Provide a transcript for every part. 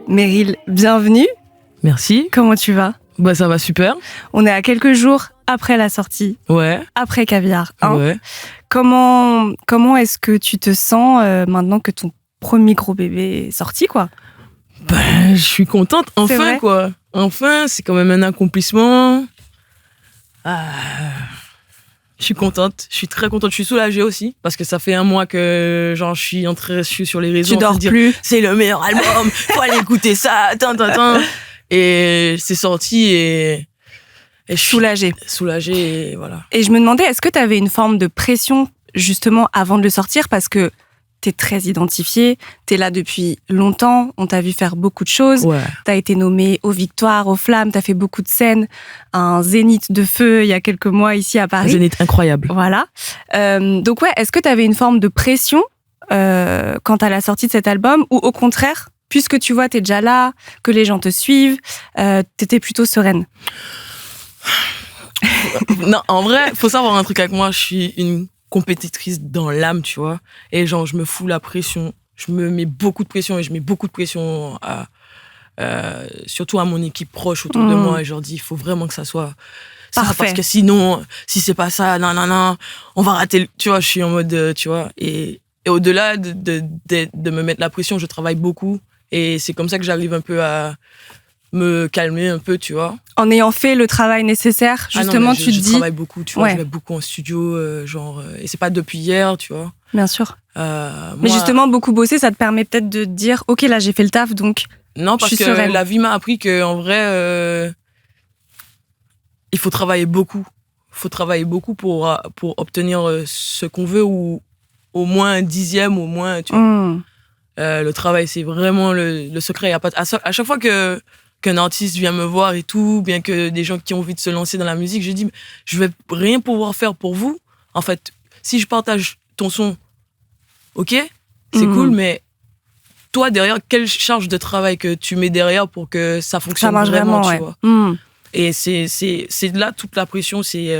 Meryl, bienvenue. Merci. Comment tu vas ? Bah ça va super. On est à quelques jours après la sortie. Ouais. Après Caviar 1. Ouais. Comment est-ce que tu te sens maintenant que ton premier gros bébé est sorti, quoi ? Ben, je suis contente, enfin, quoi. Enfin, c'est quand même un accomplissement. Je suis contente, je suis très contente, je suis soulagée aussi, parce que ça fait un mois que je suis sur les réseaux. Tu dors plus. C'est le meilleur album, faut aller écouter ça, Et c'est sorti et je suis soulagée, et voilà. Et je me demandais, est-ce que tu avais une forme de pression, justement, avant de le sortir ? Parce que t'es très identifié, t'es là depuis longtemps, on t'a vu faire beaucoup de choses, ouais. T'as été nommé aux Victoires, aux Flammes, t'as fait beaucoup de scènes, un zénith de feu il y a quelques mois ici à Paris. Un zénith incroyable. Voilà. Donc ouais, est-ce que t'avais une forme de pression quant à la sortie de cet album, ou au contraire, puisque tu vois, t'es déjà là, que les gens te suivent, t'étais plutôt sereine ? Non, en vrai, faut savoir un truc avec moi, je suis une compétitrice dans l'âme, tu vois. Et genre, je me fous la pression. Je me mets beaucoup de pression et je mets beaucoup de pression surtout à mon équipe proche autour de moi. Et je leur dis, il faut vraiment que ça soit ça. Parfait. Parce que sinon, si c'est pas ça, non, on va rater. Tu vois, je suis en mode, tu vois. Et au-delà de me mettre la pression, je travaille beaucoup. Et c'est comme ça que j'arrive un peu à me calmer un peu, tu vois. En ayant fait le travail nécessaire, justement, tu te dis... Je travaille beaucoup, tu vois, je vais beaucoup en studio, et c'est pas depuis hier, tu vois. Bien sûr. Moi, mais justement, beaucoup bosser, ça te permet peut-être de te dire, ok, là, j'ai fait le taf, donc non, parce que sereine. La vie m'a appris qu'en vrai, il faut travailler beaucoup. Il faut travailler beaucoup pour obtenir ce qu'on veut, ou au moins un dixième, au moins, tu vois. Le travail, c'est vraiment le secret. Y a pas à chaque fois qu'un artiste vient me voir et tout, bien que des gens qui ont envie de se lancer dans la musique, je dis, je vais rien pouvoir faire pour vous. En fait, si je partage ton son, ok, c'est cool, mais toi, derrière, quelle charge de travail que tu mets derrière pour que ça fonctionne vraiment, tu vois. Et c'est là toute la pression, c'est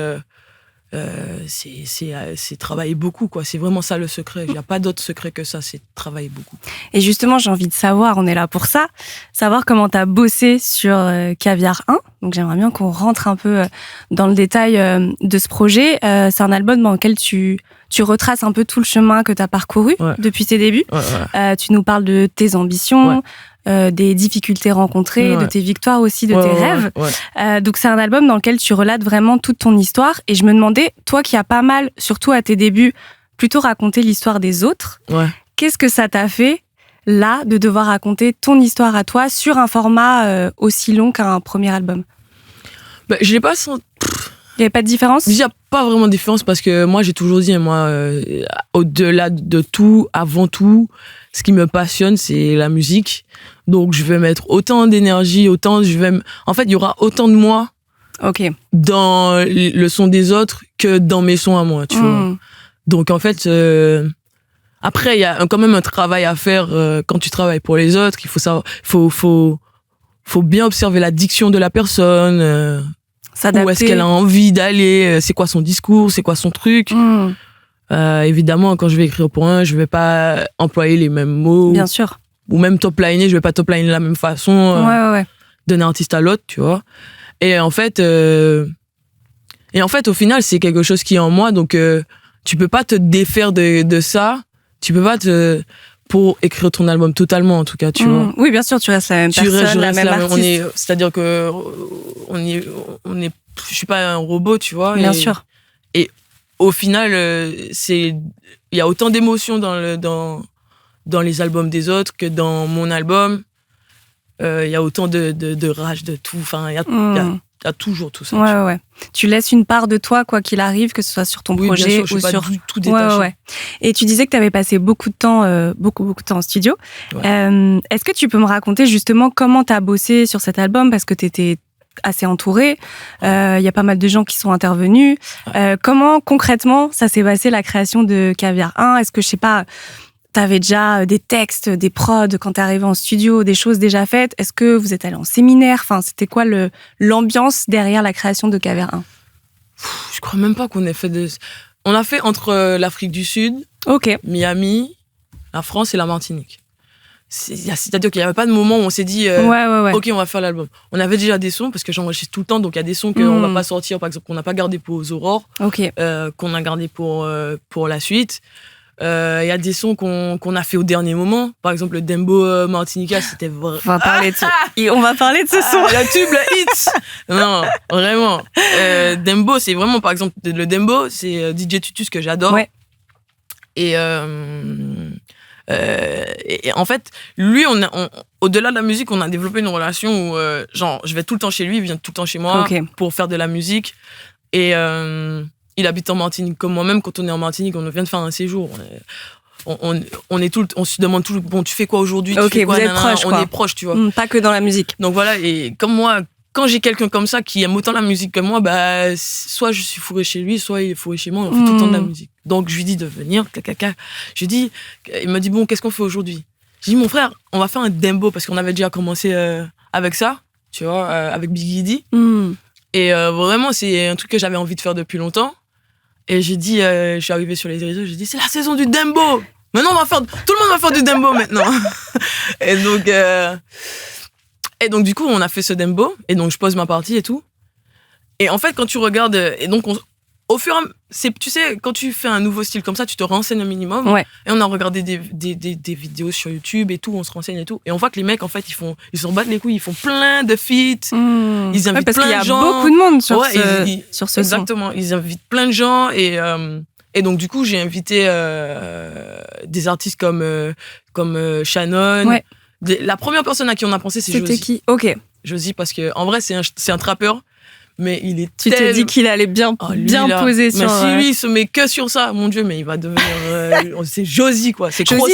travailler beaucoup, quoi. C'est vraiment ça le secret. Il n'y a pas d'autre secret que ça, c'est travailler beaucoup. Et justement, j'ai envie de savoir, on est là pour ça, savoir comment tu as bossé sur Caviar 1. Donc j'aimerais bien qu'on rentre un peu dans le détail de ce projet. C'est un album dans lequel tu retraces un peu tout le chemin que tu as parcouru depuis tes débuts. Tu nous parles de tes ambitions, des difficultés rencontrées, de tes victoires aussi, de tes rêves. Donc c'est un album dans lequel tu relates vraiment toute ton histoire. Et je me demandais, toi qui as pas mal, surtout à tes débuts, plutôt raconté l'histoire des autres, qu'est-ce que ça t'a fait, là, de devoir raconter ton histoire à toi sur un format aussi long qu'un premier album ? Je l'ai pas senti... Il n'y avait pas de différence ? Il n'y a pas vraiment de différence, parce que moi, j'ai toujours dit, au-delà de tout, avant tout, ce qui me passionne, c'est la musique. Donc, je vais mettre autant d'énergie, en fait, il y aura autant de moi dans le son des autres que dans mes sons à moi, tu vois. Donc, en fait, après, il y a quand même un travail à faire quand tu travailles pour les autres. Il faut savoir, faut bien observer la diction de la personne, où est-ce qu'elle a envie d'aller, c'est quoi son discours, c'est quoi son truc. Évidemment, quand je vais écrire pour un, je vais pas employer les mêmes mots. Bien sûr. Ou même top-liner, je vais pas top-liner de la même façon d'un artiste à l'autre, tu vois. Et en fait, au final, c'est quelque chose qui est en moi, donc tu peux pas te défaire de ça. Tu peux pas pour écrire ton album totalement, en tout cas, tu vois. Oui, bien sûr, tu restes la même personne, la même artiste. C'est-à-dire que je suis pas un robot, tu vois. Bien sûr. Et au final, il y a autant d'émotions dans les albums des autres que dans mon album. Il y a autant de rage, de tout. Enfin, il y a toujours tout ça. Ouais. Tu laisses une part de toi, quoi qu'il arrive, que ce soit sur ton projet, bien sûr, je ou suis sur... pas du tout détachée. Et tu disais que tu avais passé beaucoup de temps en studio. Est-ce que tu peux me raconter justement comment tu as bossé sur cet album, parce que tu étais assez entourée, y a pas mal de gens qui sont intervenus. Comment concrètement ça s'est passé, la création de Caviar 1 ? Est-ce que, je sais pas, t'avais déjà des textes, des prods quand t'es arrivé en studio, des choses déjà faites ? Est-ce que vous êtes allé en séminaire ? Enfin, c'était quoi l'ambiance derrière la création de Caviar 1 ? Je crois même pas qu'on ait fait On a fait entre l'Afrique du Sud, Miami, la France et la Martinique. c'est-à-dire qu'il n'y avait pas de moment où on s'est dit ok, on va faire l'album. On avait déjà des sons parce que j'enregistre tout le temps, donc il y a des sons qu'on va pas sortir, par exemple qu'on n'a pas gardé pour aux Aurores, qu'on a gardé pour la suite. Il y a des sons qu'on a fait au dernier moment, par exemple le Dembo Martinica, c'était vrai. On va parler de ce son. Le tube, le hit. Non, vraiment. Dembo, c'est vraiment, par exemple, le Dembo, c'est DJ Tutus que j'adore. Ouais. Et en fait, lui, au-delà de la musique, on a développé une relation où, genre, je vais tout le temps chez lui, il vient tout le temps chez moi pour faire de la musique. Et il habite en Martinique comme moi-même. Quand on est en Martinique, on vient de faire un séjour. On se demande toujours, bon, tu fais quoi aujourd'hui? Ok, tu fais quoi, vous êtes proches, on est proches, tu vois. Pas que dans la musique. Donc voilà, et comme moi, quand j'ai quelqu'un comme ça qui aime autant la musique que moi, bah, soit je suis fourré chez lui, soit il est fourré chez moi, on fait tout le temps de la musique. Donc je lui dis de venir, il me dit, bon, qu'est-ce qu'on fait aujourd'hui? Je dis, mon frère, on va faire un dembo, parce qu'on avait déjà commencé avec ça, tu vois, avec Biggie D. Et vraiment, c'est un truc que j'avais envie de faire depuis longtemps. Et j'ai dit, je suis arrivée sur les réseaux, j'ai dit, c'est la saison du dembo! Maintenant, tout le monde va faire du dembo maintenant. Et donc, du coup, on a fait ce dembo. Et donc, je pose ma partie et tout. Et en fait, quand tu regardes... Et donc, au fur et à mesure... Tu sais, quand tu fais un nouveau style comme ça, tu te renseignes un minimum. Ouais. Et on a regardé des vidéos sur YouTube et tout, on se renseigne et tout. Et on voit que les mecs, en fait, ils s'en battent les couilles. Ils font plein de feats. Ils invitent parce plein qu'il y a de gens. beaucoup de monde sur ce exactement. Ils invitent plein de gens. Et donc, du coup, j'ai invité des artistes comme Shannon. Ouais. La première personne à qui on a pensé, c'est Josie. C'était qui? Ok. Josie, parce que en vrai, c'est un trappeur, mais il est Tu t'es dit qu'il allait bien poser sur... Mais si lui, il se met que sur ça, mon Dieu, mais il va devenir... c'est Josie, quoi. C'est Josie,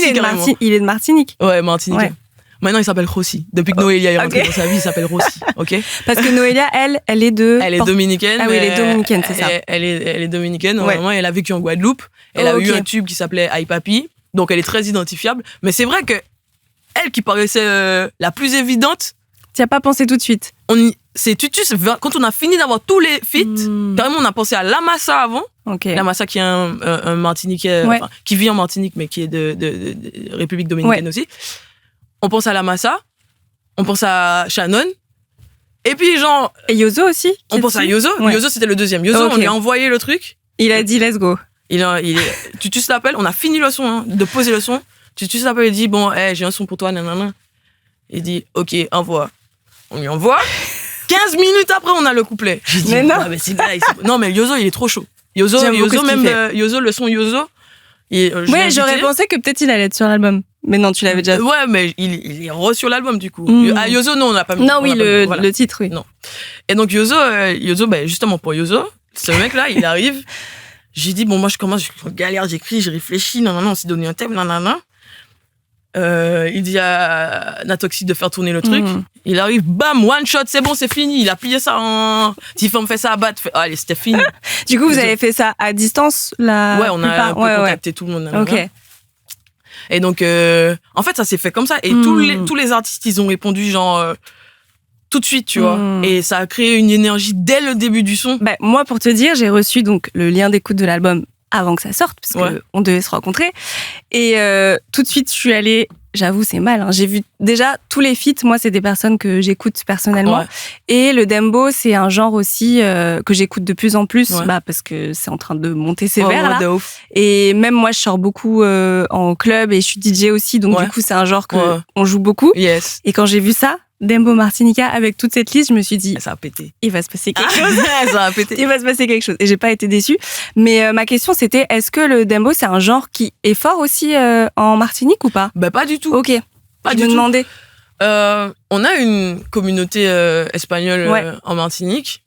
il est de Martinique. Ouais, Martinique. Ouais. Maintenant, il s'appelle Rossi. Depuis que Noélia est rentrée dans sa vie, il s'appelle Rossi. Ok. Parce que Noélia, elle est de... Elle est dominicaine. Ah oui, elle est dominicaine, c'est ça. Elle est dominicaine. Normalement, elle a vécu en Guadeloupe. Elle a eu un tube qui s'appelait Aïe Papi. Donc, elle est très identifiable. Mais c'est vrai que elle qui paraissait la plus évidente. Tu n'y as pas pensé tout de suite? C'est Tutus. Quand on a fini d'avoir tous les feats, carrément, on a pensé à La Massa avant. Okay. La Massa qui est un Martiniquais, qui vit en Martinique, mais qui est de République dominicaine aussi. On pense à La Massa. On pense à Shannon. Et puis, genre... Et Yozo aussi? On pense à Yozo. Ouais. Yozo, c'était le deuxième. Yozo, on lui a envoyé le truc. Il a dit, let's go. Tutus l'appelle. On a fini le son, de poser le son. Tutus l'appelle et dit, bon, j'ai un son pour toi, nanana. Il dit, ok, envoie. On lui envoie. 15 minutes après, on a le couplet. J'ai dit, mais non. Non, mais Yozo, il est trop chaud. Yozo, le son Yozo. Ouais, j'aurais pensé que peut-être il allait être sur l'album. Mais non, tu l'avais déjà. Ouais, mais il est sur l'album, du coup. Ah, Yozo, non, on l'a pas mis. Non, oui, le titre, oui. Non. Et donc, Yozo, justement, pour Yozo, ce mec-là, il arrive. J'ai dit, bon, moi, je galère, j'écris, je réfléchis, nanana, on s'est donné un thème, nanana. Il dit à Natoxi de faire tourner le truc. Il arrive, bam, one shot, c'est bon, c'est fini. Il a plié ça en... Tiffan fait ça à battre. Allez, c'était fini. Du coup, vous avez fait ça à distance, là? Ouais, on a contacté tout le monde. Ok. Et donc, en fait, ça s'est fait comme ça. Et tous les artistes, ils ont répondu genre... tout de suite, tu vois. Et ça a créé une énergie dès le début du son. Bah, moi, pour te dire, j'ai reçu donc le lien d'écoute de l'album avant que ça sorte, parce qu'on devait se rencontrer. Et tout de suite, je suis allée... J'avoue, c'est mal. Hein. J'ai vu déjà tous les feats. Moi, c'est des personnes que j'écoute personnellement. Ouais. Et le dembo, c'est un genre aussi que j'écoute de plus en plus, parce que c'est en train de monter sévère là. Et même moi, je sors beaucoup en club et je suis DJ aussi, donc du coup, c'est un genre que on joue beaucoup. Yes. Et quand j'ai vu ça, Dembo Martinica avec toute cette liste, je me suis dit, ça a pété. Il va se passer quelque chose. Ça a pété. Il va se passer quelque chose. Et j'ai pas été déçue. Mais ma question, c'était, est-ce que le dembo, c'est un genre qui est fort aussi en Martinique ou pas? Bah, pas du tout. Ok. Pas je du me tout. demandais. On a une communauté espagnole en Martinique.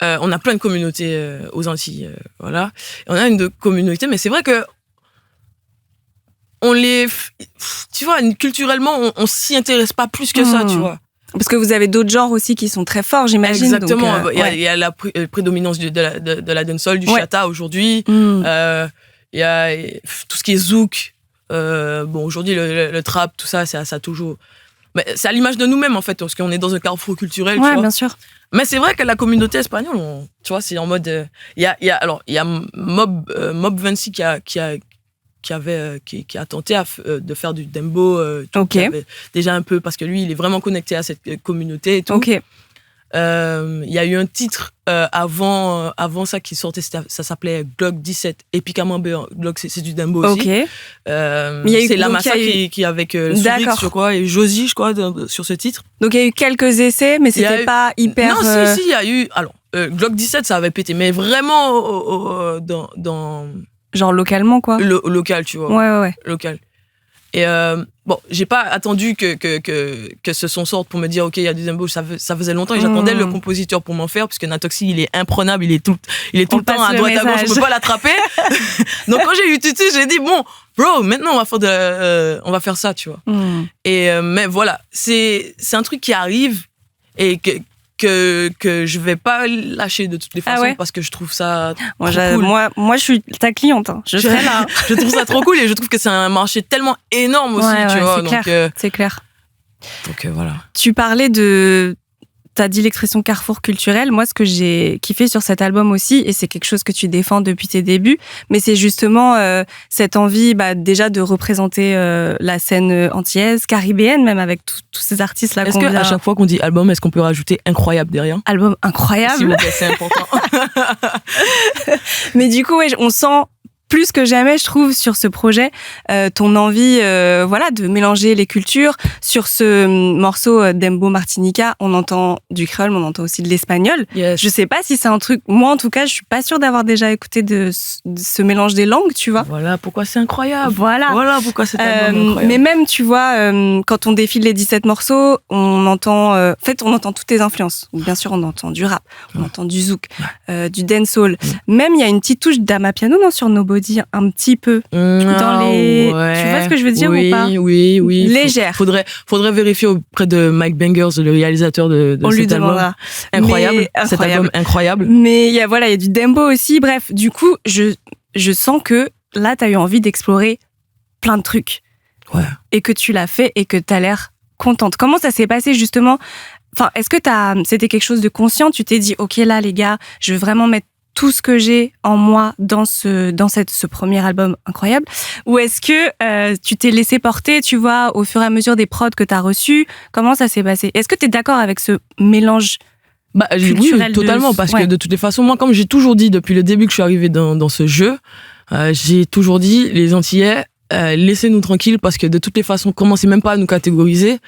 On a plein de communautés aux Antilles, voilà. Et on a une communauté, mais c'est vrai que tu vois, culturellement, on s'y intéresse pas plus que ça, tu vois. Parce que vous avez d'autres genres aussi qui sont très forts, j'imagine. Exactement. Donc, il y a la prédominance de la dancehall, du chata aujourd'hui. Il y a tout ce qui est zouk. Bon, aujourd'hui, le trap, tout ça, ça toujours... Mais c'est à l'image de nous-mêmes, en fait, parce qu'on est dans un carrefour culturel, tu vois. Bien sûr. Mais c'est vrai que la communauté espagnole, tu vois, c'est en mode... Il y a Mob 26 qui a qui a tenté de faire du dembo. Qui avait déjà un peu, parce que lui, il est vraiment connecté à cette communauté et tout. Ok. Il y a eu un titre avant ça qui sortait, ça s'appelait Glock 17, Epic Camembert. Glock, c'est du dembo aussi. Ok. C'est Lamassa qui est avec Sourix, je crois, et Josie, je crois, sur ce titre. Donc il y a eu quelques essais, mais c'était pas hyper... Non, si, il y a eu... Alors, Glock 17, ça avait pété, mais vraiment dans... Genre localement, quoi. Local, tu vois. Ouais. Local. Et bon, j'ai pas attendu que ce son sorte pour me dire, OK, il y a du dembo. Ça faisait longtemps et j'attendais le compositeur pour m'en faire, puisque Natoxy, il est imprenable, il est tout le temps à droite, à gauche, on peut pas l'attraper. Donc quand j'ai eu Tutu, j'ai dit, bon, bro, maintenant on va faire ça, tu vois. Et mais voilà, c'est un truc qui arrive et que je vais pas lâcher de toutes les façons, parce que je trouve ça trop cool. Moi, je suis ta cliente. Hein. Je serai là. Je trouve ça trop cool et je trouve que c'est un marché tellement énorme aussi, tu vois. C'est clair. Donc voilà. Tu parlais t'as dit l'expression carrefour culturel. Moi, ce que j'ai kiffé sur cet album aussi, et c'est quelque chose que tu défends depuis tes débuts, mais c'est justement cette envie déjà de représenter la scène antillaise, caribéenne, même avec tous ces artistes-là. Est-ce qu'à chaque fois qu'on dit album, est-ce qu'on peut rajouter incroyable derrière ? Album incroyable. S'il vous plaît, c'est important. Mais du coup, on sent plus que jamais, je trouve, sur ce projet, ton envie, de mélanger les cultures. Sur ce morceau Dembo Martinica, on entend du créole, mais on entend aussi de l'espagnol. Yes. Je sais pas si c'est un truc, moi en tout cas, je suis pas sûre d'avoir déjà écouté de ce mélange des langues, tu vois. Voilà pourquoi c'est incroyable. Voilà pourquoi c'est tellement incroyable. Mais même, tu vois, quand on défile les 17 morceaux, on entend, on entend toutes tes influences. Bien sûr, on entend du rap, on entend du zouk, du dancehall. Même, il y a une petite touche d'amapiano, non, sur Nobody, un petit peu. Dans les... Ouais. Tu vois ce que je veux dire ou pas ? Oui. Légère. Faudrait vérifier auprès de Mike Bangers, le réalisateur de on cet lui album. Demandera. Incroyable. Cet album incroyable. Mais il y a du dembo aussi. Bref, du coup, je sens que là, t'as eu envie d'explorer plein de trucs. Ouais. Et que tu l'as fait et que t'as l'air contente. Comment ça s'est passé justement ? Enfin, est-ce que c'était quelque chose de conscient ? Tu t'es dit, OK, là, les gars, je veux vraiment mettre tout ce que j'ai en moi dans ce premier album incroyable, ou est-ce que tu t'es laissé porter, tu vois, au fur et à mesure des prods que t'as reçus ? Comment ça s'est passé ? Est-ce que t'es d'accord avec ce mélange culturel ? Oui, totalement, parce que de toutes les façons, moi, comme j'ai toujours dit depuis le début que je suis arrivée dans ce jeu, j'ai toujours dit, les Antillais, laissez-nous tranquilles, parce que de toutes les façons, commencez même pas à nous catégoriser,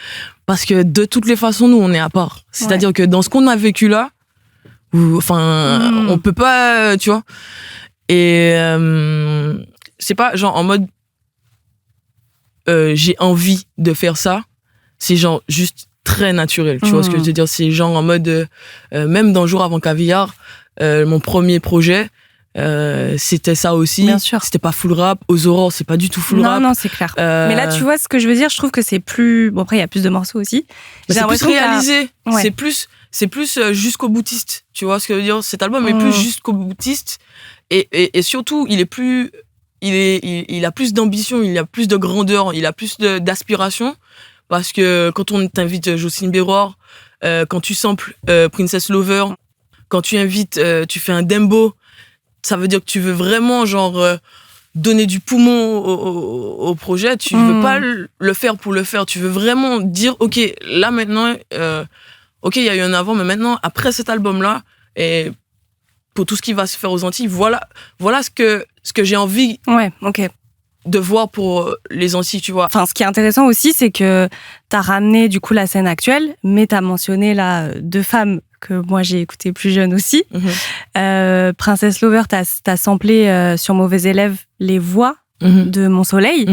parce que de toutes les façons, nous, on est à part. C'est-à-dire que dans ce qu'on a vécu là, on peut pas, tu vois. Et c'est pas genre en mode j'ai envie de faire ça, c'est genre juste très naturel, tu vois ce que je veux dire. C'est genre en mode même dans Jour avant Caviar, mon premier projet, c'était ça aussi. Bien sûr. C'était pas full rap. Aux Aurores, c'est pas du tout full rap. Non, c'est clair. Mais là, tu vois ce que je veux dire, je trouve que c'est plus... Bon, après, il y a plus de morceaux aussi. C'est plus réalisé. C'est plus jusqu'au boutiste. Tu vois ce que je veux dire? Cet album est plus jusqu'au boutiste. Et surtout, il a plus d'ambition, il a plus de grandeur, il a plus d'aspiration. Parce que quand on t'invite Jocelyne Béroir, quand tu samples Princess Lover, quand tu invites, tu fais un dembo, ça veut dire que tu veux vraiment genre donner du poumon au projet. Tu veux pas le faire pour le faire. Tu veux vraiment dire, ok, là maintenant, ok, il y a eu un avant, mais maintenant, après cet album-là, et pour tout ce qui va se faire aux Antilles, voilà ce que j'ai envie de voir pour les Antilles, tu vois. Enfin, ce qui est intéressant aussi, c'est que t'as ramené du coup la scène actuelle, mais t'as mentionné là 2 femmes que moi j'ai écoutées plus jeunes aussi. Princess Lover, t'as samplé sur Mauvais Élève les voix de Mon Soleil,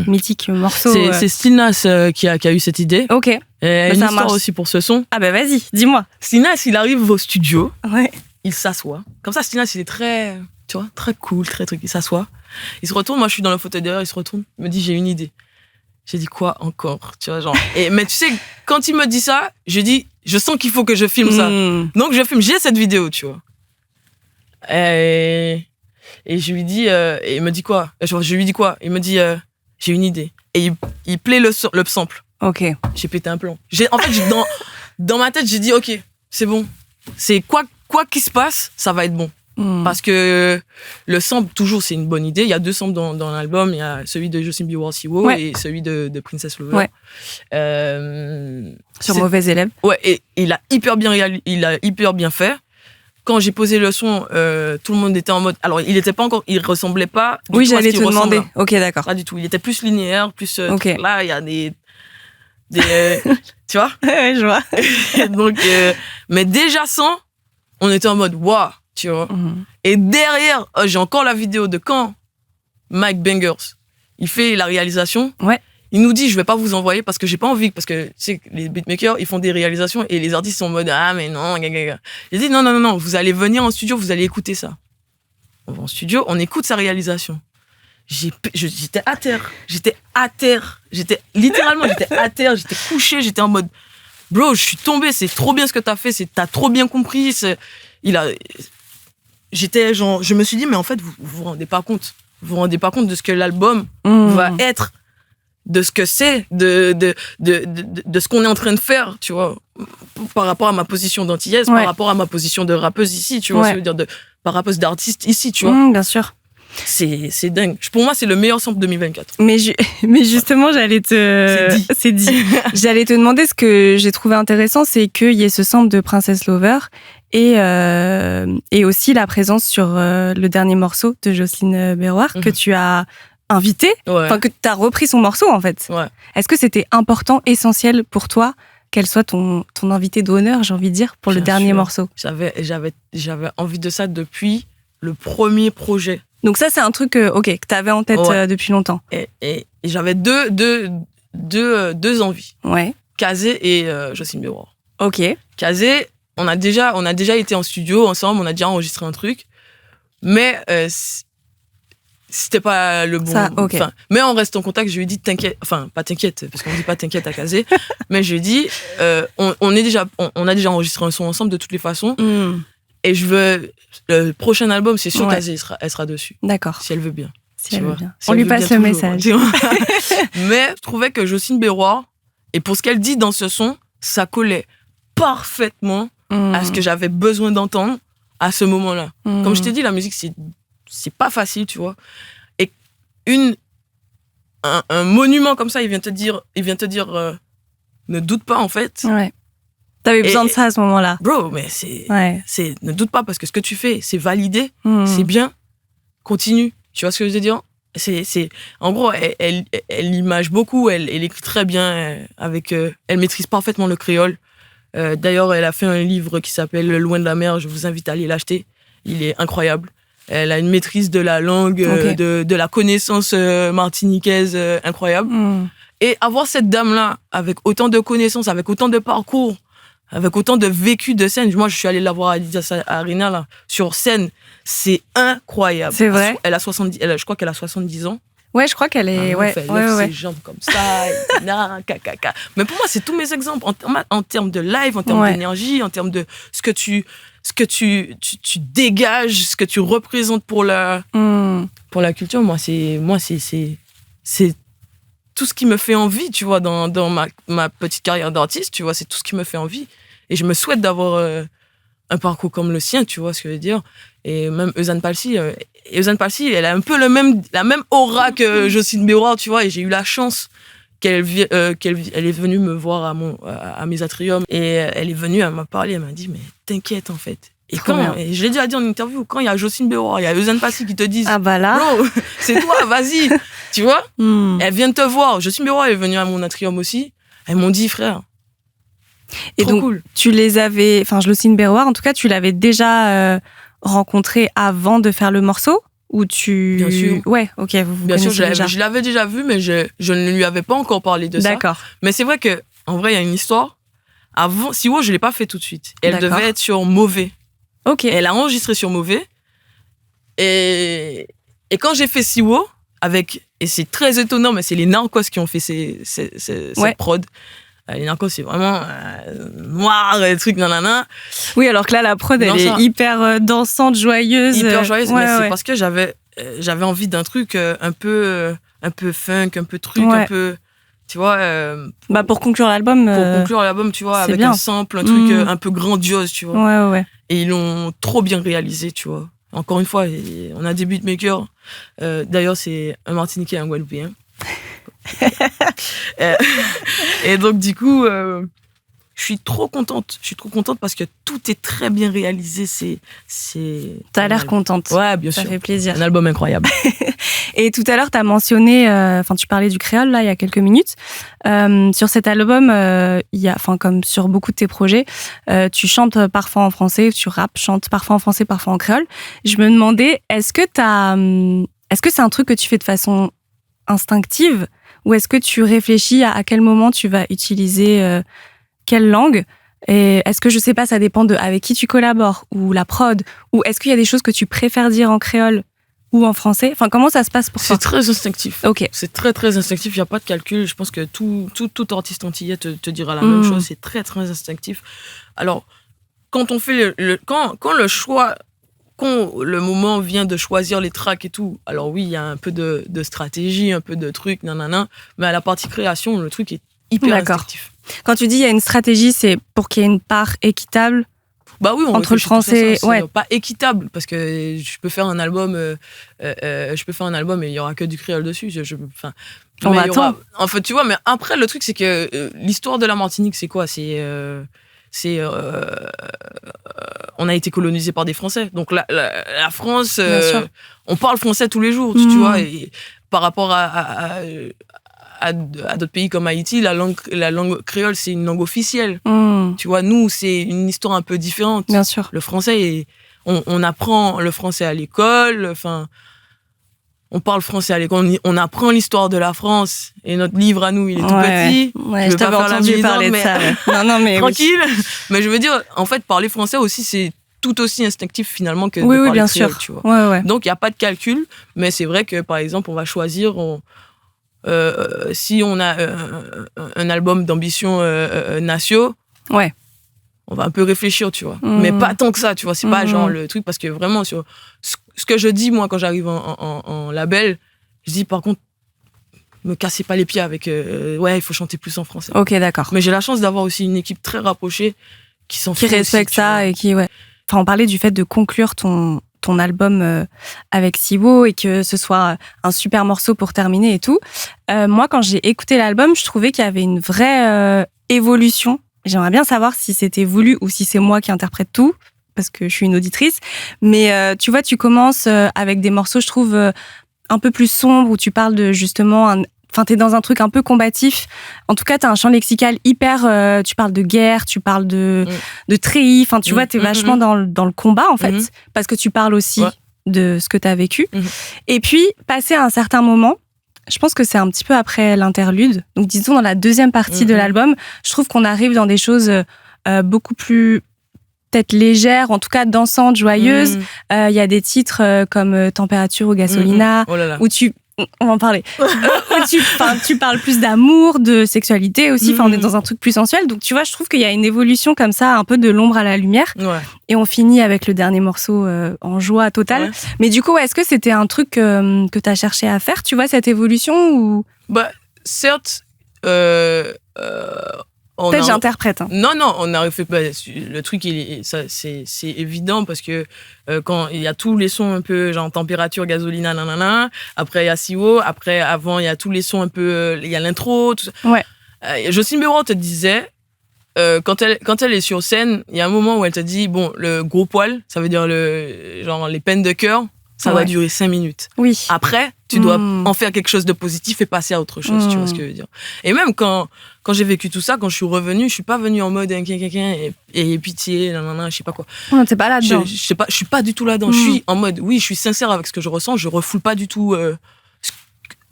mythique morceau. C'est Still Nas qui a eu cette idée. Ok. Et une histoire marche aussi pour ce son. Ah bah vas-y, dis-moi. Still Nas, il arrive au studio, ouais. Il s'assoit. Comme ça, Still Nas, il est très, tu vois, très cool, très truc. Il s'assoit. Il se retourne, moi je suis dans le fauteuil derrière, il se retourne, il me dit j'ai une idée. J'ai dit quoi encore, tu vois, genre. Mais tu sais, quand il me dit ça, je dis je sens qu'il faut que je filme ça. Donc je filme, j'ai cette vidéo, tu vois. Et je lui dis, et il me dit quoi? Je lui dis quoi? Il me dit j'ai une idée. Et il play le sample. Ok. J'ai pété un plomb. En fait, dans ma tête, j'ai dit ok, c'est bon. C'est quoi qu'il se passe, ça va être bon. Parce que le sample, toujours, c'est une bonne idée. Il y a 2 samples dans l'album. Il y a celui de Justin Bieber, Siwo, et celui de Princess Lover. Sur Mauvais élève. Ouais, et il a hyper bien fait. Quand j'ai posé le son, tout le monde était en mode. Alors, il ressemblait pas. Oui, j'allais te demander. Ok, d'accord. Pas du tout. Il était plus linéaire, plus. Là, il y a des tu vois? Ouais, je vois. Donc, mais déjà sans, on était en mode waouh, tu vois. Et derrière, j'ai encore la vidéo de quand Mike Bangers, il fait la réalisation. Ouais. Il nous dit, je vais pas vous envoyer parce que j'ai pas envie, parce que tu sais, les beatmakers, ils font des réalisations et les artistes sont en mode ah mais non, gaga. Il dit non, vous allez venir en studio, vous allez écouter ça. On va en studio, on écoute sa réalisation. J'étais à terre. J'étais à terre, j'étais couché, j'étais en mode bro, je suis tombé, c'est trop bien ce que t'as fait, t'as trop bien compris. J'étais genre, je me suis dit mais en fait vous rendez pas compte de ce que l'album va être, de ce que c'est, de ce qu'on est en train de faire, tu vois, par rapport à ma position d'antillaise, par rapport à ma position de rappeuse ici, tu vois, ça veut dire par rapport d'artiste ici, tu vois. Bien sûr. C'est dingue. Pour moi, c'est le meilleur sample 2024. Mais justement, c'est dit. J'allais te demander, ce que j'ai trouvé intéressant, c'est qu'il y ait ce sample de Princess Lover et aussi la présence sur le dernier morceau de Jocelyne Béroir que tu as invité, enfin que tu as repris son morceau en fait. Ouais. Est-ce que c'était important, essentiel pour toi qu'elle soit ton invité d'honneur, j'ai envie de dire, pour le dernier morceau? J'avais envie de ça depuis le premier projet. Donc ça, c'est un truc que tu avais en tête depuis longtemps. Et j'avais deux envies. Ouais. Kazé et Jocelyne Béroir. Ok. Kazé, on a déjà été en studio ensemble, on a déjà enregistré un truc, mais c'était pas le bon. Ça, okay. Mais on reste en contact. Je lui ai dit t'inquiète, enfin pas t'inquiète parce qu'on dit pas t'inquiète à Kazé, mais je lui ai dit on a déjà enregistré un son ensemble de toutes les façons. Et je veux le prochain album, c'est sûr Kazé, elle sera dessus. D'accord. Si elle veut bien. Si elle veut bien. On lui passe le message. Mais je trouvais que Jocelyne Béroir, et pour ce qu'elle dit dans ce son, ça collait parfaitement à ce que j'avais besoin d'entendre à ce moment-là. Comme je t'ai dit, la musique, c'est pas facile, tu vois. Et un monument comme ça, il vient te dire ne doute pas, en fait. Ouais. T'avais besoin de ça à ce moment-là. Bro, mais ne doute pas parce que ce que tu fais, c'est validé, c'est bien, continue. Tu vois ce que je veux dire? En gros, elle image beaucoup, elle écrit très bien, elle maîtrise parfaitement le créole. D'ailleurs, elle a fait un livre qui s'appelle Loin de la mer, je vous invite à aller l'acheter. Il est incroyable. Elle a une maîtrise de la langue, de la connaissance martiniquaise incroyable. Et avoir cette dame-là, avec autant de connaissances, avec autant de parcours, avec autant de vécu de scène. Moi, je suis allée la voir à Adidas Arena, là, sur scène. C'est incroyable. C'est vrai. Je crois qu'elle a 70 ans. Ouais, je crois qu'elle est... Elle lève ses jambes comme ça. Mais pour moi, c'est tous mes exemples. En termes de live, en termes d'énergie, en termes de ce que tu dégages, ce que tu représentes pour la culture. Moi, c'est tout ce qui me fait envie, tu vois, dans ma petite carrière d'artiste, tu vois, c'est tout ce qui me fait envie. Et je me souhaite d'avoir un parcours comme le sien, tu vois ce que je veux dire. Et même Euzhan Palcy, elle a un peu la même aura que Jocelyne Béroir, tu vois, et j'ai eu la chance qu'elle est venue me voir à mes atriums, et elle est venue, elle m'a parlé, elle m'a dit, mais t'inquiète, en fait. Et je l'ai déjà dit en interview, quand il y a Jocelyne Béroir, il y a Euzhan Palcy qui te disent, ah bah là, bro, c'est toi, vas-y, tu vois. Elle vient de te voir. Jocelyne Béroir est venue à mon atrium aussi. Elles m'ont dit, frère. Et donc, cool. Tu les avais, enfin, Jocelyne Béroir, en tout cas, tu l'avais déjà rencontrée avant de faire le morceau, ou tu... Bien sûr. Ouais, ok, vous bien sûr, déjà. Je l'avais déjà vu, mais je ne lui avais pas encore parlé de ça. D'accord. Mais c'est vrai que, en vrai, il y a une histoire. Avant, Siwo, je l'ai pas fait tout de suite. Elle devait être sur Mauvais. Ok. Elle a enregistré sur Mauvais. Et quand j'ai fait Siwo, et c'est très étonnant, mais c'est les Narcos qui ont fait cette prod. Les Narcos, c'est vraiment noir, des trucs, nanana. Oui, alors que là, la prod, elle est hyper dansante, joyeuse. Hyper joyeuse, mais c'est parce que j'avais envie d'un truc un peu funk, un peu truc, un peu... Tu vois... pour conclure l'album... Pour conclure l'album, tu vois, avec un sample, un truc un peu grandiose, tu vois. Ouais. Et ils l'ont trop bien réalisé, tu vois. Encore une fois, on a des beatmakers. D'ailleurs, c'est un Martiniquais et un Guadeloupéen. Et donc, du coup, je suis trop contente. Je suis trop contente parce que tout est très bien réalisé. T'as l'air contente. Ouais, bien sûr. Ça fait plaisir. Un album incroyable. Et tout à l'heure, t'as mentionné, tu parlais du créole, là, il y a quelques minutes. Sur cet album, comme sur beaucoup de tes projets, tu chantes parfois en français, tu chantes parfois en français, parfois en créole. Je me demandais, est-ce que c'est un truc que tu fais de façon instinctive ou est-ce que tu réfléchis à quel moment tu vas utiliser quelle langue? Et est-ce que, je sais pas, ça dépend de avec qui tu collabores ou la prod, ou est-ce qu'il y a des choses que tu préfères dire en créole ou en français? Enfin, comment ça se passe pour toi? C'est très instinctif. Ok. C'est très, très instinctif. Il n'y a pas de calcul. Je pense que tout artiste antillais te dira la même chose. C'est très, très instinctif. Alors, quand on fait quand le moment vient de choisir les tracks et tout, alors oui, il y a un peu de stratégie, un peu de trucs, nanana, mais à la partie création, le truc est hyper instinctif. Quand tu dis il y a une stratégie, c'est pour qu'il y ait une part équitable? Bah oui, entre le français, ouais. Pas équitable parce que je peux faire un album et il y aura que du créole dessus. On attend. En fait, tu vois, mais après le truc c'est que l'histoire de la Martinique, c'est quoi? On a été colonisé par des Français. Donc la France, on parle français tous les jours, tu vois. Et par rapport à d'autres pays comme Haïti, la langue créole, c'est une langue officielle. Tu vois, nous, c'est une histoire un peu différente. Bien sûr. Le français, on apprend le français à l'école, on parle français à l'école, on apprend l'histoire de la France, et notre livre à nous, il est tout petit. Ouais, je t'avais entendu parler de ça. Ouais. Non, mais tranquille. Oui. Mais je veux dire, en fait, parler français aussi, c'est tout aussi instinctif finalement que de parler bien créole, sûr. Tu vois. Ouais. Donc, il n'y a pas de calcul, mais c'est vrai que, par exemple, on va choisir... si on a un album d'ambition nationaux, on va un peu réfléchir, tu vois. Mais pas tant que ça, tu vois. C'est pas genre le truc, parce que vraiment, sur ce que je dis, moi, quand j'arrive en label, je dis, par contre, me cassez pas les pieds avec il faut chanter plus en français. Ok, d'accord. Mais j'ai la chance d'avoir aussi une équipe très rapprochée qui respecte aussi, ça et qui, on parlait du fait de conclure ton album avec Siwo et que ce soit un super morceau pour terminer et tout. Moi, quand j'ai écouté l'album, je trouvais qu'il y avait une vraie évolution. J'aimerais bien savoir si c'était voulu ou si c'est moi qui interprète tout, parce que je suis une auditrice. Mais tu vois, tu commences avec des morceaux, je trouve, un peu plus sombres, où tu parles de justement... t'es dans un truc un peu combatif. En tout cas, t'as un champ lexical hyper... tu parles de guerre, tu parles de treillis. Enfin, tu vois, t'es vachement dans le combat, en fait. Parce que tu parles aussi de ce que t'as vécu. Et puis, passé à un certain moment, je pense que c'est un petit peu après l'interlude. Donc, disons, dans la deuxième partie de l'album, je trouve qu'on arrive dans des choses beaucoup plus... peut-être légères, en tout cas dansantes, joyeuses. Il y a des titres comme Température ou Gasolina, où on va en parler. Tu parles plus d'amour, de sexualité aussi. On est dans un truc plus sensuel. Donc, tu vois, je trouve qu'il y a une évolution comme ça, un peu de l'ombre à la lumière. Et on finit avec le dernier morceau en joie totale. Mais du coup, est-ce que c'était un truc que tu as cherché à faire, tu vois, cette évolution ou... Certes, peut-être j'interprète. Non, on a fait le truc, c'est évident parce que quand il y a tous les sons un peu genre Température, Gasolina, nanana, après il y a Siwo, après avant il y a tous les sons un peu, il y a l'intro, tout ça. Jocelyne Béroir te disait, quand elle est sur scène, il y a un moment où elle te dit, bon, le gros poil, ça veut dire les peines de cœur, ça va durer 5 minutes. Oui. Après, tu dois en faire quelque chose de positif et passer à autre chose, tu vois ce que je veux dire. Et même quand j'ai vécu tout ça, quand je suis revenue, je suis pas venue en mode et pitié, nanana, je sais pas quoi. Non, t'es pas là-dedans. Je suis pas du tout là-dedans. Je suis en mode, oui, je suis sincère avec ce que je ressens, je refoule pas du tout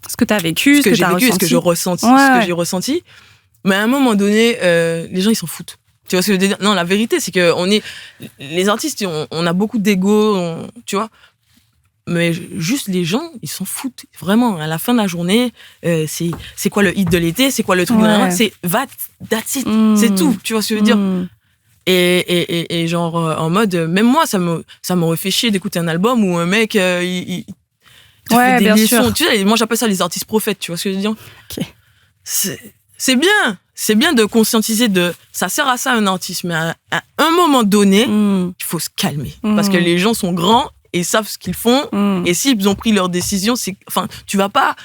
ce que t'as vécu, ce que j'ai vécu, ce que j'ai ressenti. Mais à un moment donné, les gens, ils s'en foutent. Tu vois ce que je veux dire? Non, la vérité, c'est que les artistes, on a beaucoup d'ego, tu vois. Mais juste les gens, ils s'en foutent. Vraiment, à la fin de la journée, c'est quoi le hit de l'été? C'est quoi le truc? C'est that's it. C'est tout. Tu vois ce que je veux dire? Et genre, en mode, même moi, ça m'aurait fait chier d'écouter un album où un mec, il te fait des leçons. Tu sais, moi, j'appelle ça les artistes prophètes. Tu vois ce que je veux dire? C'est bien. C'est bien de conscientiser ça sert à ça un artiste. Mais à un moment donné, il faut se calmer. Parce que les gens sont grands. et savent ce qu'ils font. Et s'ils ont pris leur décision, tu vas pas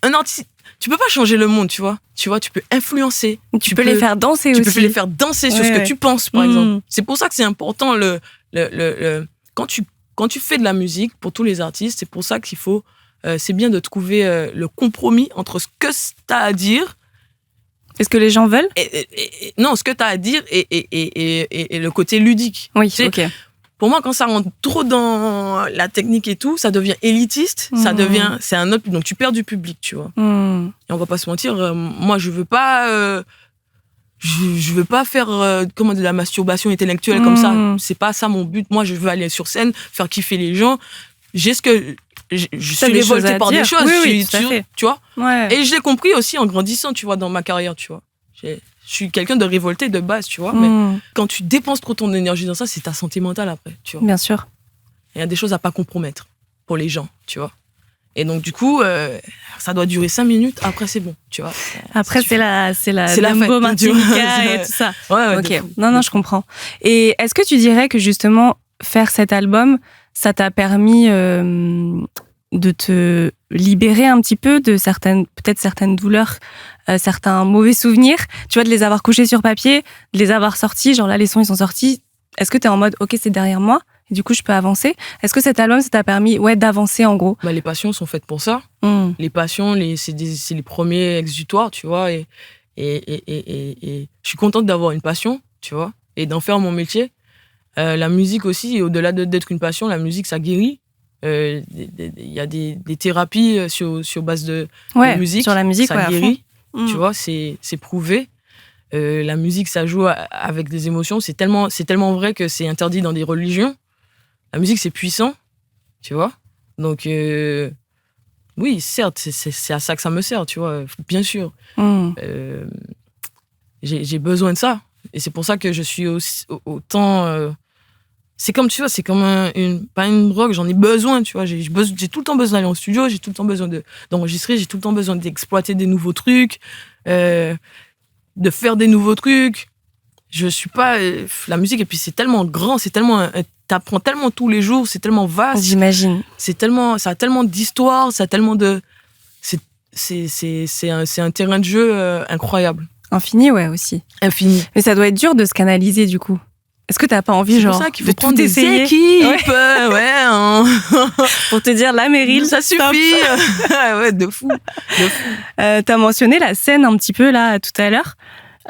un artiste. Tu peux pas changer le monde, tu vois. Tu peux influencer. Tu peux les faire danser aussi. Tu peux les faire danser sur ce que tu penses, par exemple. C'est pour ça que c'est important quand tu fais de la musique pour tous les artistes, c'est pour ça qu'il faut, c'est bien de trouver le compromis entre ce que tu as à dire. Est-ce que les gens veulent? Non, ce que tu as à dire et le côté ludique. Oui, ok. Pour moi, quand ça rentre trop dans la technique et tout, ça devient élitiste, c'est un autre, donc tu perds du public, tu vois. Et on va pas se mentir, moi je veux pas faire de la masturbation intellectuelle comme ça. C'est pas ça mon but. Moi, je veux aller sur scène, faire kiffer les gens. Je suis révoltée par des choses, tu vois. Ouais. Et je l'ai compris aussi en grandissant, tu vois, dans ma carrière, tu vois. Je suis quelqu'un de révolté de base, tu vois. Mais quand tu dépenses trop ton énergie dans ça, c'est ta santé mentale après, tu vois. Bien sûr. Il y a des choses à pas compromettre pour les gens, tu vois. Et donc, du coup, ça doit durer 5 minutes. Après, c'est bon, tu vois. Après, c'est la fête, Martinica et tout ça. Ouais, ok. Non, je comprends. Et est-ce que tu dirais que justement, faire cet album, ça t'a permis de te libérer un petit peu de certaines douleurs, certains mauvais souvenirs, tu vois, de les avoir couchés sur papier, de les avoir sortis, genre là, les sons, ils sont sortis. Est-ce que t'es en mode, ok, c'est derrière moi, et du coup, je peux avancer? Est-ce que cet album, ça t'a permis, d'avancer, en gros? Les passions sont faites pour ça. Les passions, c'est les premiers exutoires, tu vois, et je suis contente d'avoir une passion, tu vois, et d'en faire mon métier. La musique aussi, au-delà d'être une passion, la musique, ça guérit. Il y a des thérapies sur base de musique. Sur la musique, ça guérit. Tu vois, c'est prouvé. La musique, ça joue avec des émotions. C'est tellement vrai que c'est interdit dans des religions. La musique, c'est puissant, tu vois. Donc, oui, certes, c'est à ça que ça me sert, tu vois, bien sûr. J'ai besoin de ça. Et c'est pour ça que je suis autant... c'est comme, tu vois, c'est comme pas une drogue, j'en ai besoin, tu vois. J'ai tout le temps besoin d'aller en studio, j'ai tout le temps besoin d'enregistrer, j'ai tout le temps besoin d'exploiter des nouveaux trucs, de faire des nouveaux trucs. Je suis pas... la musique, et puis c'est tellement grand, t'apprends tellement tous les jours, c'est tellement vaste. J'imagine. Ça a tellement d'histoire, ça a tellement de... C'est un terrain de jeu incroyable. Infini, ouais, aussi. Infini. Mais ça doit être dur de se canaliser, du coup. Est-ce que t'as pas envie, genre, pour ça qu'il de faut prendre tout des essayer équipes, pour te dire, là, Meryl, ça suffit. Ouais, de fou. T'as mentionné la scène un petit peu, là, tout à l'heure.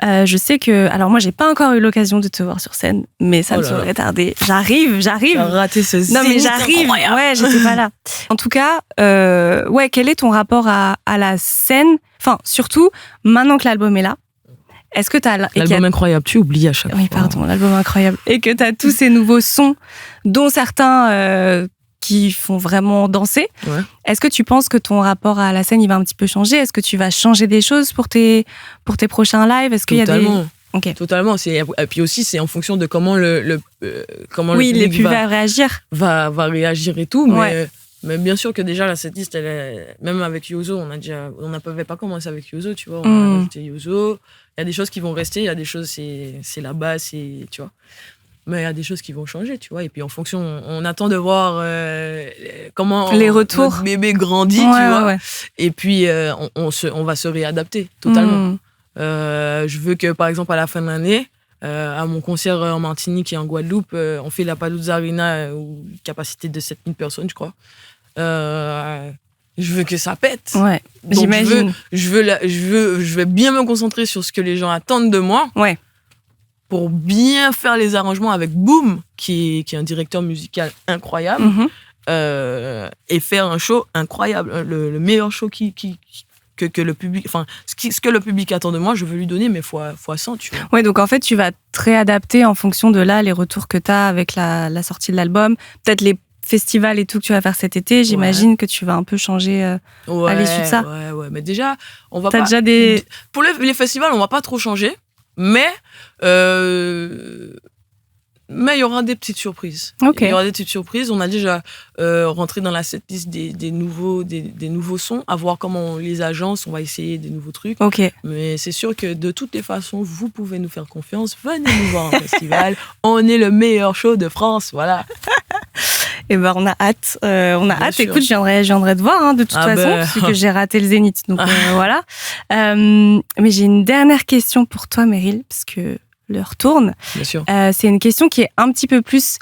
Je sais que... Alors, moi, j'ai pas encore eu l'occasion de te voir sur scène, mais ça me serait tardé. J'arrive. T'as raté ce Non, mais j'arrive. Incroyable. Ouais, j'étais pas là. En tout cas, quel est ton rapport à la scène? Enfin, surtout, maintenant que l'album est là, est-ce que t'as... L'album incroyable, tu oublies à chaque fois. Oui, pardon, l'album incroyable. Et que t'as tous ces nouveaux sons, dont certains qui font vraiment danser. Ouais. Est-ce que tu penses que ton rapport à la scène, il va un petit peu changer? Est-ce que tu vas changer des choses pour tes prochains lives? Est-ce qu'il y a des... Okay. Totalement. Et puis aussi, c'est en fonction de comment comment oui, le public va réagir. Va réagir et tout. Ouais. Mais bien sûr que déjà, la setlist, même avec Yozo, on n'avait pas commencé avec Yozo, tu vois. On a rajouté Yozo. Il y a des choses qui vont rester, il y a des choses, c'est la base, tu vois. Mais il y a des choses qui vont changer, tu vois. Et puis en fonction, on attend de voir comment les retours. Notre bébé grandit, tu vois. Ouais. Et puis, on va se réadapter totalement. Je veux que, par exemple, à la fin de l'année, à mon concert en Martinique et en Guadeloupe, on fait la Palouza Arena, capacité de 7000 personnes, je crois. Je veux que ça pète. Ouais, donc j'imagine. Je veux bien me concentrer sur ce que les gens attendent de moi. Ouais. Pour bien faire les arrangements avec Boom, qui est un directeur musical incroyable, et faire un show incroyable, le meilleur show que le public, enfin, ce que le public attend de moi, je veux lui donner, mais fois 100, tu vois. Ouais, donc en fait, tu vas te réadapter en fonction de là, les retours que tu as avec la sortie de l'album, peut-être les festivals et tout que tu vas faire cet été, j'imagine que tu vas un peu changer à l'issue de ça. Ouais, mais déjà, on va T'as pas... déjà des... Pour les festivals, on va pas trop changer, mais il y aura des petites surprises. Okay. Il y aura des petites surprises. On a déjà rentré dans la setlist des nouveaux sons, à voir comment on les agence, on va essayer des nouveaux trucs. Okay. Mais c'est sûr que de toutes les façons, vous pouvez nous faire confiance. Venez nous voir en festival. On est le meilleur show de France, voilà. Et ben on a hâte. Bien Hâte. sûr. Écoute, je viendrai te voir de toute façon, parce que j'ai raté le Zénith. Donc voilà. Mais j'ai une dernière question pour toi, Meryl, parce que l'heure tourne. Bien sûr. C'est une question qui est un petit peu plus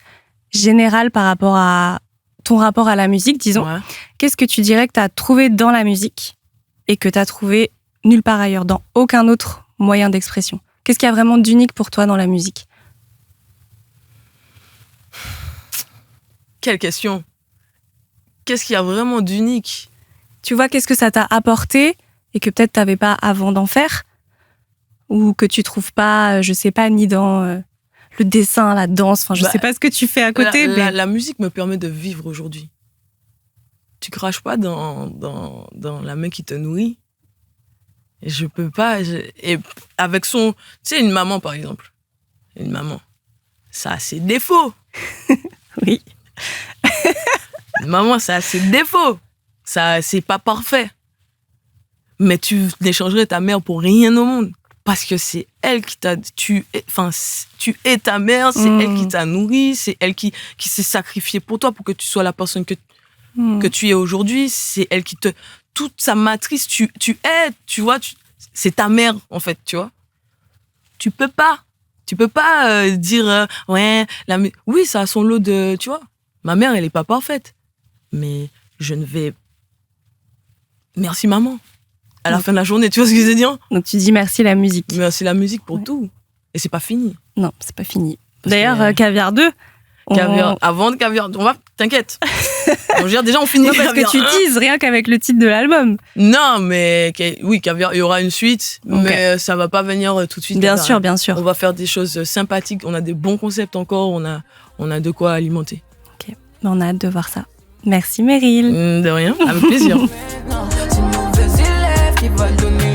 générale par rapport à ton rapport à la musique, disons. Ouais. Qu'est-ce que tu dirais que tu as trouvé dans la musique et que tu as trouvé nulle part ailleurs, dans aucun autre moyen d'expression? Qu'est-ce qu'il y a vraiment d'unique pour toi dans la musique? Quelle question. Qu'est-ce qu'il y a vraiment d'unique? Tu vois, qu'est-ce que ça t'a apporté et que peut-être t'avais pas avant d'en faire? Ou que tu trouves pas, je sais pas, ni dans le dessin, la danse, enfin je sais pas ce que tu fais à côté. La musique me permet de vivre aujourd'hui. Tu craches pas dans la main qui te nourrit. Et je peux pas. Et avec son. Tu sais, une maman, par exemple. Une maman. Ça a ses défauts. Oui. Une maman, ça a ses défauts. Ça, c'est pas parfait. Mais tu n'échangerais ta mère pour rien au monde. Parce que c'est elle qui t'a... tu es ta mère, c'est elle qui t'a nourri, c'est elle qui s'est sacrifiée pour toi, pour que tu sois la personne que tu es aujourd'hui. C'est elle qui te... Toute sa matrice, tu es, tu vois, c'est ta mère, en fait, tu vois. Tu peux pas dire, ouais, oui, ça a son lot de... Tu vois, ma mère, elle est pas parfaite. Mais je ne vais... Merci, maman. À la fin de la journée, tu vois ce que je veux dire? Donc tu dis merci la musique. Merci la musique pour tout. Et c'est pas fini. Non, c'est pas fini. D'ailleurs, Caviar 2... Avant de Caviar, on va, t'inquiète. Déjà, on finit. Non, parce que tu dises rien qu'avec le titre de l'album. Non, mais oui, Caviar, il y aura une suite, mais ça va pas venir tout de suite. Bien sûr, bien sûr. On va faire des choses sympathiques. On a des bons concepts encore. On a de quoi alimenter. Ok, on a hâte de voir ça. Merci Meryl. De rien, avec plaisir. C'est une mauvaise élève qui va donner